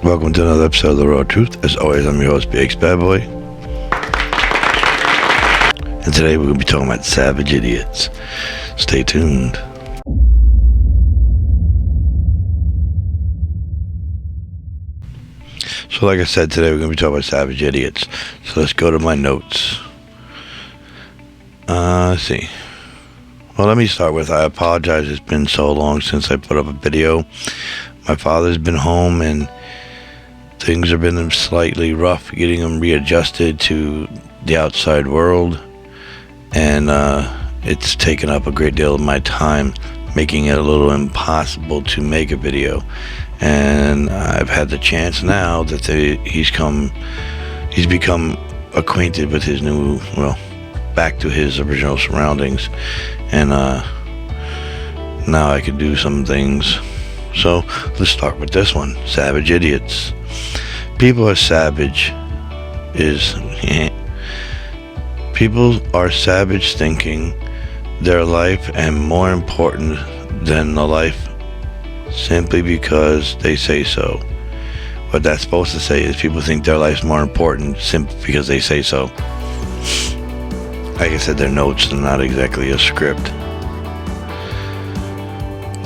Welcome to another episode of The Raw Truth. As always, I'm your host, BX Bad Boy. And today we're going to be talking about savage idiots. Stay tuned. So like I said, today we're going to be talking about savage idiots. So let's go to my notes. Let's see. Well, let me start with, I apologize. It's been so long since I put up a video. My father's been home and things have been slightly rough getting him readjusted to the outside world, and it's taken up a great deal of my time, making it a little impossible to make a video. And I've had the chance now that he's become acquainted with his new, back to his original surroundings, and now I can do some things. So let's start with this one: savage idiots. People are savage people are savage, thinking their life and more important than the life simply because they say so. What that's supposed to say is people think their life's more important simply because they say so. Like I said, they're notes, they're not exactly a script.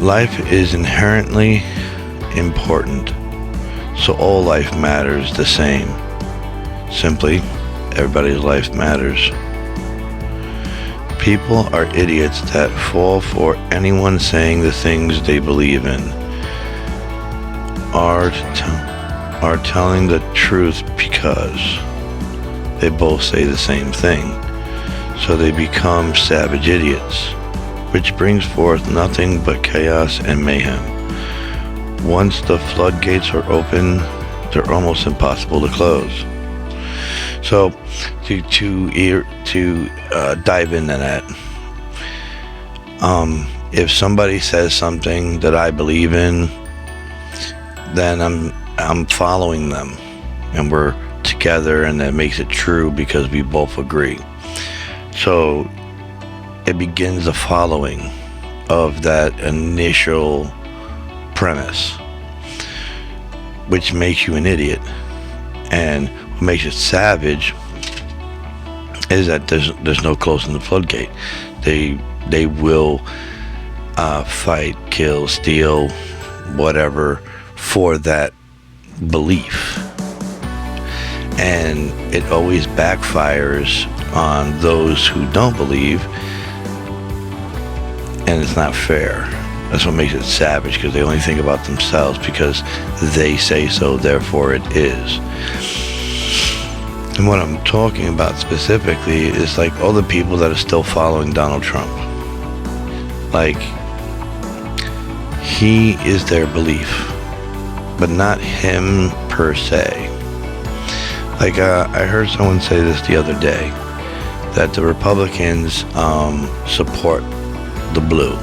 Life is inherently important, so all life matters the same. Simply, everybody's life matters. People are idiots that fall for anyone saying the things they believe in, are telling the truth because they both say the same thing. So they become savage idiots, which brings forth nothing but chaos and mayhem. Once the floodgates are open, they're almost impossible to close. So, to dive into that, if somebody says something that I believe in, then I'm following them, and we're together, and that makes it true because we both agree. So it begins the following of that initial premise, which makes you an idiot. And what makes it savage is that there's no closing the floodgate. They will fight, kill, steal, whatever for that belief, and it always backfires on those who don't believe, and it's not fair. That's what makes it savage, because they only think about themselves because they say so, therefore it is. And what I'm talking about specifically is like all the people that are still following Donald Trump. Like, he is their belief, but not him per se. Like, I heard someone say this the other day, that the Republicans support the blue.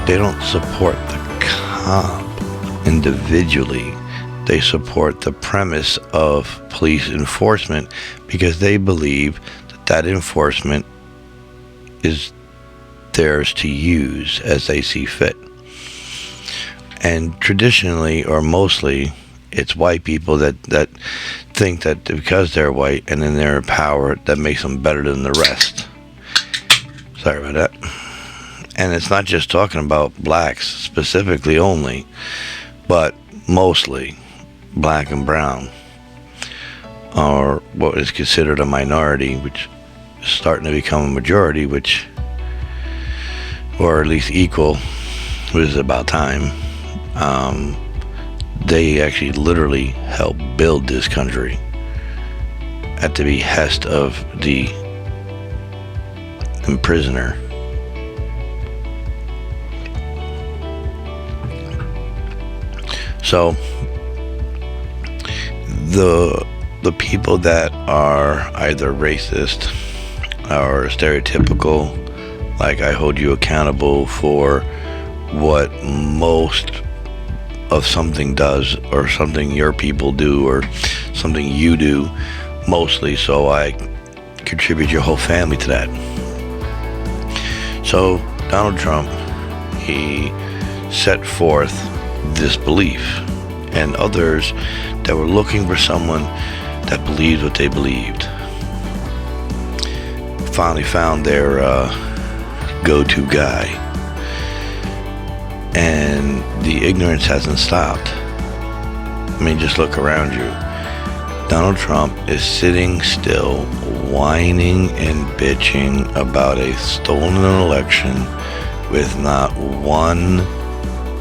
They don't support the cop individually. They support the premise of police enforcement because they believe that enforcement is theirs to use as they see fit. And traditionally, or mostly, it's white people that think that because they're white and in their power, that makes them better than the rest. Sorry about that. And it's not just talking about blacks specifically only, but mostly black and brown are what is considered a minority, which is starting to become a majority, which, or at least equal, which is about time. They actually literally helped build this country at the behest of the imprisoner. So the people that are either racist or stereotypical, like I hold you accountable for what most of something does, or something your people do, or something you do, mostly, so I contribute your whole family to that. So Donald Trump, he set forth this belief, and others that were looking for someone that believed what they believed finally found their go-to guy. And the ignorance hasn't stopped. I mean, just look around you. Donald Trump is sitting still, whining and bitching about a stolen election with not one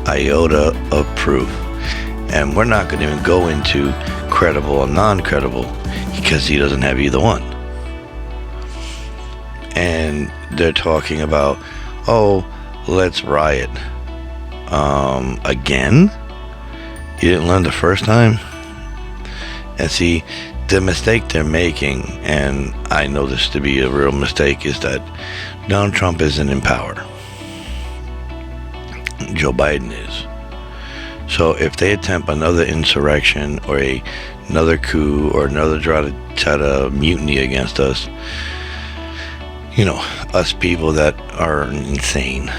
iota of proof. And we're not going to even go into credible and non-credible because he doesn't have either one. And they're talking about, oh, let's riot. Again? You didn't learn the first time? And see, the mistake they're making, and I know this to be a real mistake, is that Donald Trump isn't in power. Joe Biden is. So if they attempt another insurrection or another coup or another try to mutiny against us, you know, us people that are insane,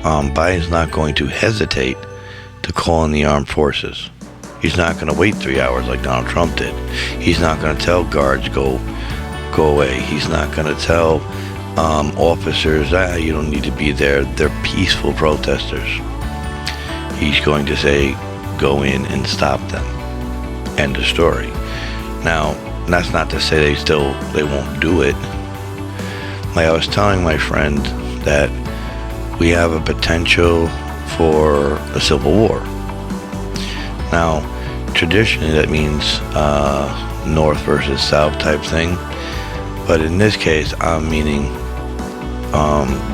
Biden's not going to hesitate to call in the armed forces. He's not going to wait 3 hours like Donald Trump did. He's not going to tell guards go away. He's not going to tell officers, you don't need to be there. They're peaceful protesters. He's going to say, go in and stop them. End of story. Now, that's not to say they won't do it. Like I was telling my friend that we have a potential for a civil war. Now, traditionally that means North versus South type thing, but in this case I'm meaning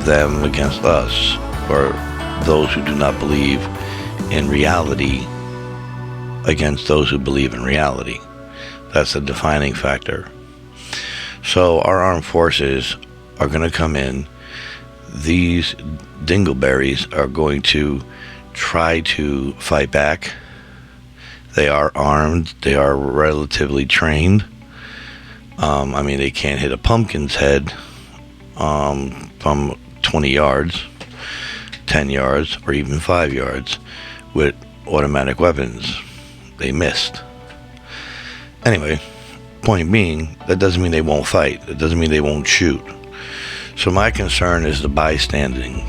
them against us, or those who do not believe in reality against those who believe in reality. That's a defining factor. So our armed forces are going to come in. These dingleberries are going to try to fight back. They are armed. They are relatively trained. I mean, they can't hit a pumpkin's head from 20 yards, 10 yards, or even 5 yards with automatic weapons. They missed. Anyway, point being, that doesn't mean they won't fight. It doesn't mean they won't shoot. So my concern is the bystanders.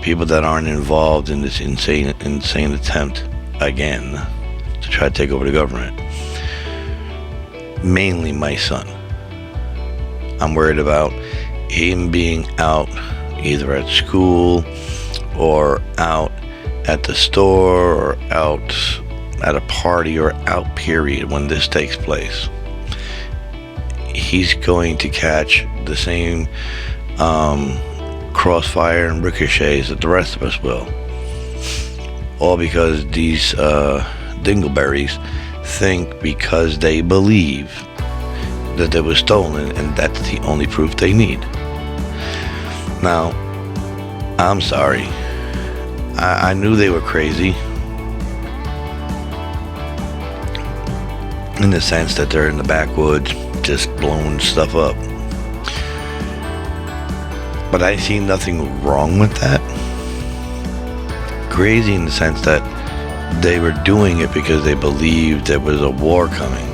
People that aren't involved in this insane attempt again to try to take over the government. Mainly my son. I'm worried about him being out either at school or out at the store or out at a party or out period when this takes place. He's going to catch the same crossfire and ricochets that the rest of us will. All because these dingleberries think because they believe that it was stolen, and that's the only proof they need. Now, I'm sorry. I knew they were crazy in the sense that they're in the backwoods just blowing stuff up. But I see nothing wrong with that. Crazy in the sense that they were doing it because they believed there was a war coming.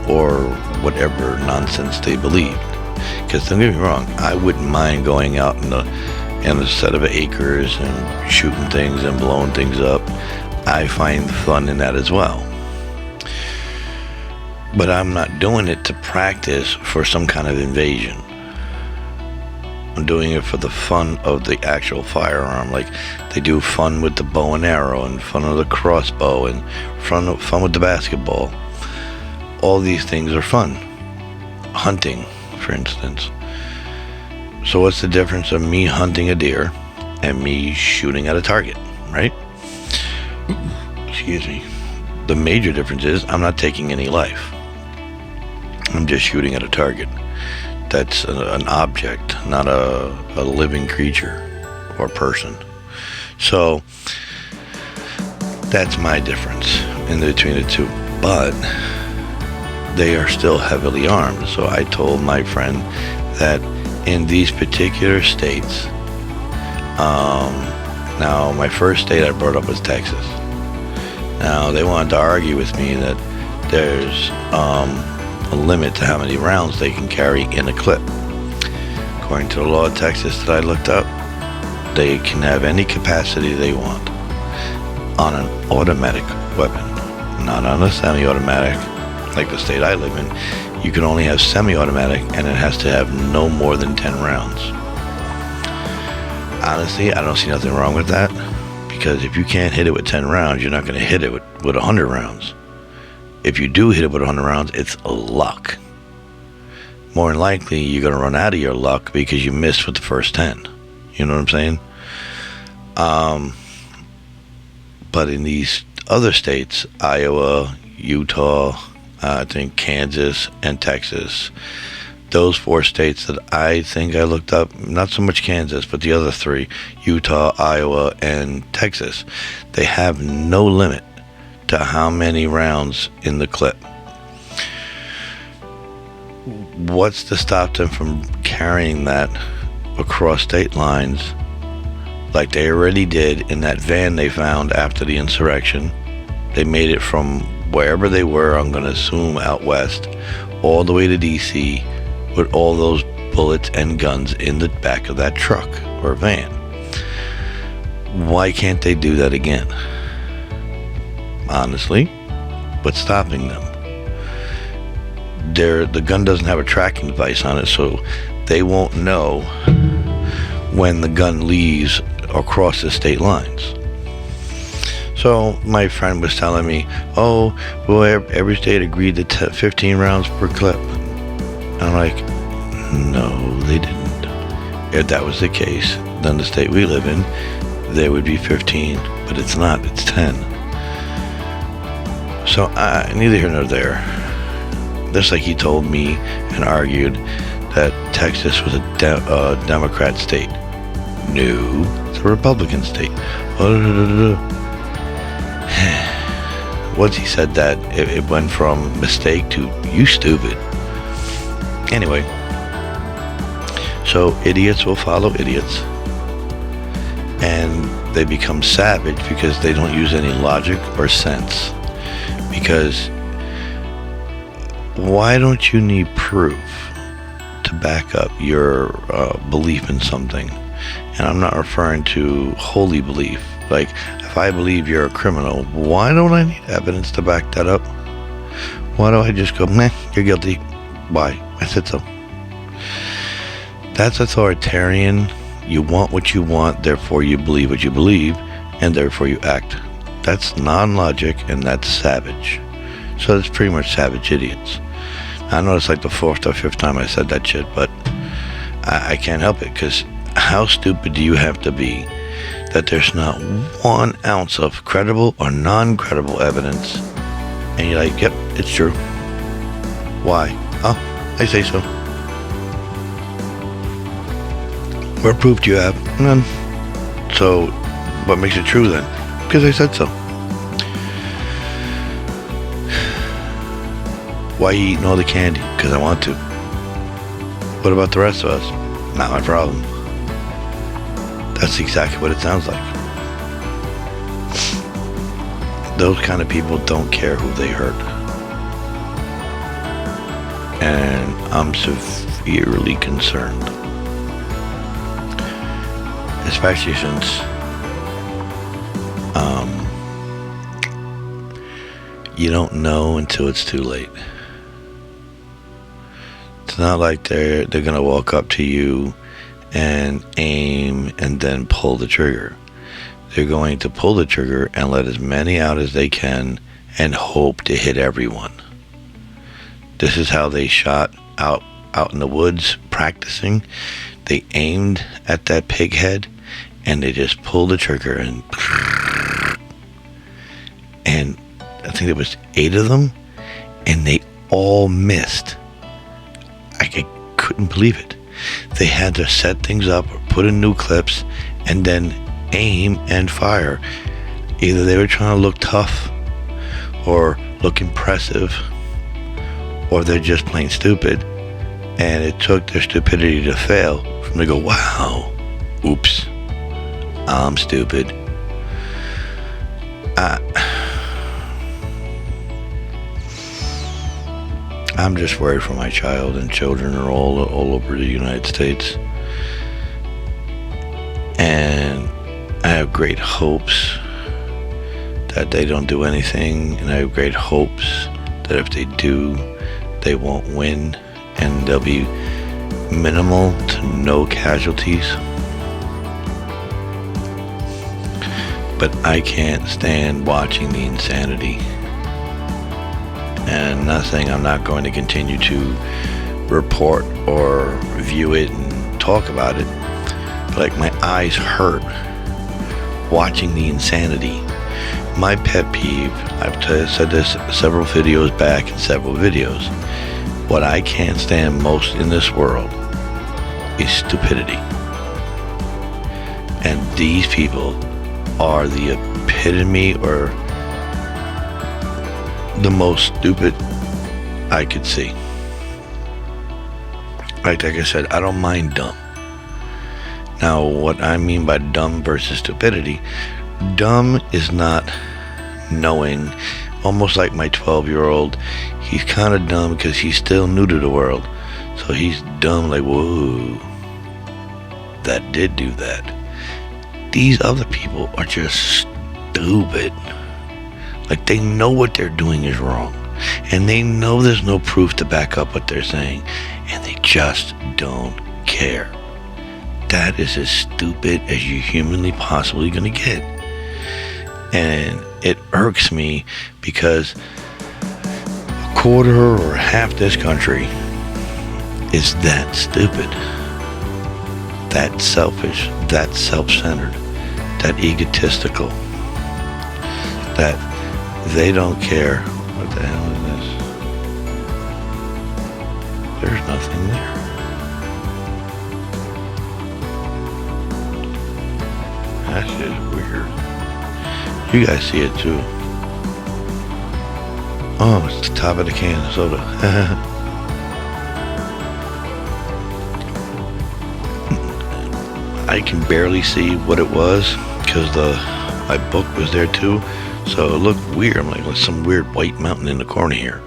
Or whatever nonsense they believed. Because don't get me wrong, I wouldn't mind going out in a set of acres and shooting things and blowing things up. I find fun in that as well. But I'm not doing it to practice for some kind of invasion. I'm doing it for the fun of the actual firearm. Like they do fun with the bow and arrow and fun with the crossbow and fun with the basketball. All these things are fun. Hunting, for instance. So what's the difference of me hunting a deer and me shooting at a target, right? Excuse me. The major difference is I'm not taking any life. I'm just shooting at a target. That's an object, not a living creature or person. So that's my difference in between the two. But they are still heavily armed. So I told my friend that in these particular states, Now, my first state I brought up was Texas. Now, they wanted to argue with me that there's a limit to how many rounds they can carry in a clip. According to the law of Texas that I looked up, they can have any capacity they want on an automatic weapon, not on a semi-automatic like the state I live in. You can only have semi-automatic, and it has to have no more than 10 rounds. Honestly, I don't see nothing wrong with that, because if you can't hit it with 10 rounds, you're not going to hit it with 100 rounds. If you do hit it with 100 rounds, it's luck. More than likely, you're going to run out of your luck because you missed with the first 10. You know what I'm saying? But in these other states, Iowa, Utah, I think Kansas and Texas, those 4 states that I think I looked up, not so much Kansas, but the other 3, Utah, Iowa, and Texas, they have no limit to how many rounds in the clip. What's to stop them from carrying that across state lines like they already did in that van they found after the insurrection? They made it from wherever they were, I'm going to assume out west, all the way to DC with all those bullets and guns in the back of that truck or van. Why can't they do that again? Honestly, what's stopping them? The gun doesn't have a tracking device on it, so they won't know when the gun leaves across the state lines. So my friend was telling me, oh, well, every state agreed to 15 rounds per clip. And I'm like, no, they didn't. If that was the case, then the state we live in, there would be 15, but it's not, it's 10. So neither here nor there. Just like he told me and argued that Texas was a Democrat state. No, it's a Republican state. Once he said that, it went from mistake to you stupid. Anyway, so idiots will follow idiots, and they become savage because they don't use any logic or sense. Because why don't you need proof to back up your belief in something? And I'm not referring to holy belief. Like, if I believe you're a criminal, why don't I need evidence to back that up? Why do I just go, meh, you're guilty. Why? I said so. That's authoritarian. You want what you want, therefore you believe what you believe, and therefore you act. That's non-logic, and that's savage. So it's pretty much savage idiots. I know it's like the 4th or 5th time I said that shit, but I can't help it, because how stupid do you have to be that there's not 1 ounce of credible or non-credible evidence, and you're like, yep, it's true. Why? Oh, I say so. What proof do you have? None. So, what makes it true then? Because I said so. Why are you eating all the candy? Because I want to. What about the rest of us? Not my problem. That's exactly what it sounds like. Those kind of people don't care who they hurt. And I'm severely concerned. Especially since you don't know until it's too late. It's not like they're gonna walk up to you and aim and then pull the trigger. They're going to pull the trigger and let as many out as they can and hope to hit everyone. This is how they shot out in the woods practicing. They aimed at that pig head and they just pulled the trigger and I think there was 8 of them and they all missed. I couldn't believe it. They had to set things up or put in new clips and then aim and fire. Either they were trying to look tough or look impressive, or they're just plain stupid, and it took their stupidity to fail from to go, wow, oops, I'm stupid. I'm just worried for my child, and children are all over the United States. And I have great hopes that they don't do anything, and I have great hopes that if they do, they won't win, and there'll be minimal to no casualties. But I can't stand watching the insanity. And not saying I'm not going to continue to report or review it and talk about it, but like my eyes hurt watching the insanity. My pet peeve, I've said this several videos back and several videos, what I can't stand most in this world is stupidity. And these people are the epitome or the most stupid I could see. Like I said, I don't mind dumb. Now, what I mean by dumb versus stupidity, dumb is not knowing. Almost like my 12-year-old, he's kind of dumb because he's still new to the world. So he's dumb like, whoa, that did do that. These other people are just stupid. Like, they know what they're doing is wrong, and they know there's no proof to back up what they're saying, and they just don't care. That is as stupid as you humanly possibly gonna get. And it irks me because a quarter or half this country is that stupid, that selfish, that self-centered, that egotistical, that they don't care. What the hell is this? There's nothing there. That's just weird. You guys see it too. Oh, it's the top of the can of soda. I can barely see what it was because my book was there too. So it looked weird. I'm like, there's some weird white mountain in the corner here.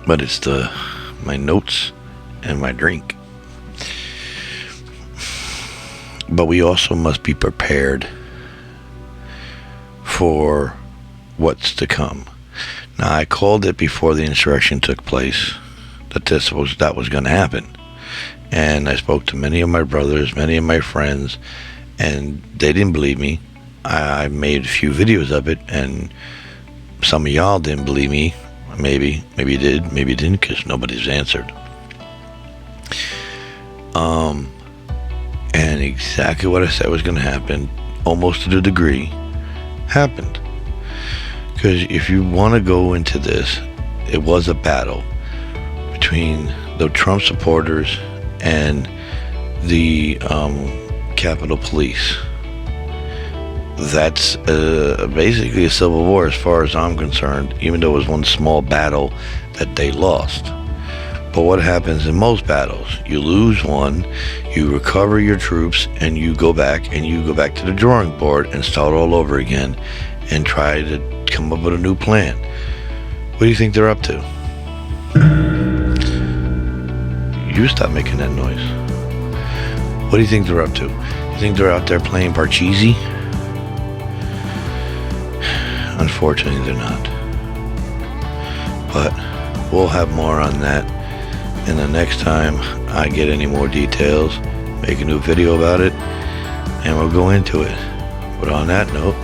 But it's my notes and my drink. But we also must be prepared for what's to come. Now, I called it before the insurrection took place that that was going to happen. And I spoke to many of my brothers, many of my friends, and they didn't believe me. I made a few videos of it, and some of y'all didn't believe me. Maybe you did, maybe you didn't, because nobody's answered. And exactly what I said was going to happen, almost to the degree, happened. Because if you want to go into this, it was a battle between the Trump supporters and the Capitol Police. That's basically a civil war as far as I'm concerned, even though it was one small battle that they lost. But what happens in most battles, you lose one, you recover your troops, and you go back to the drawing board and start all over again and try to come up with a new plan. What do you think they're up to? You stop making that noise. What do you think they're up to? You think they're out there playing Parcheesi? Unfortunately, they're not. But we'll have more on that. And the next time I get any more details, make a new video about it, and we'll go into it. But on that note,